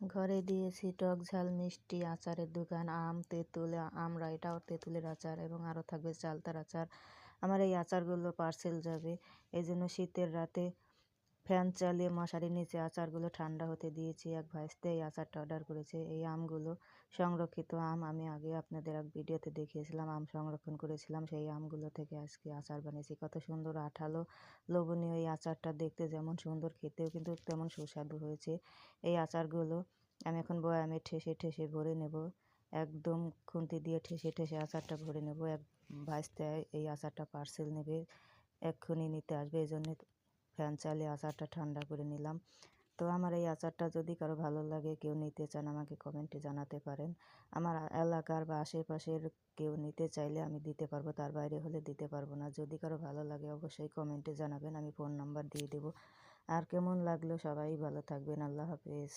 ঘরে দিয়েছি টক ঝাল মিষ্টি আচারের দোকান, আম তেঁতুল, আমরা এটাও তেঁতুলের আচার এবং আরও থাকবে চালতার আচার। আমার এই আচারগুলো পার্সেল যাবে, এই জন্য শীতের রাতে ফ্যান চালিয়ে মশারির নিচে আচারগুলো ঠান্ডা হতে দিয়েছি। এক ভাইস্তে এই আচারটা অর্ডার করেছে। এই আমগুলো সংরক্ষিত আম, আমি আগে আপনাদের এক ভিডিওতে দেখিয়েছিলাম, আম সংরক্ষণ করেছিলাম, সেই আমগুলো থেকে আজকে আচার বানিয়েছি। কত সুন্দর আঠালো লোভনীয় এই আচারটা, দেখতে যেমন সুন্দর, খেতেও কিন্তু তেমন সুস্বাদু হয়েছে। এই আচারগুলো আমি এখন বয়ামে ঠেসে ঠেসে ভরে নেব, একদম খুন্তি দিয়ে ঠেসে ঠেসে আচারটা ভরে নেব। এক ভাইস্তে এই আচারটা পার্সেল নেবে, এক্ষুনি নিতে আসবে, এই জন্যে ফ্যান চালিয়ে আচারটা ঠান্ডা করে নিলাম। তো আমার এই আচারটা যদি কারো ভালো লাগে, কেউ নিতে চান, আমাকে কমেন্টে জানাতে পারেন। আমার এলাকার বা আশেপাশের কেউ নিতে চাইলে আমি দিতে পারবো, তার বাইরে হলে দিতে পারবো না। যদি কারো ভালো লাগে অবশ্যই কমেন্টে জানাবেন, আমি ফোন নাম্বার দিয়ে দেবো। আর কেমন লাগলো, সবাই ভালো থাকবেন। আল্লাহ হাফেজ।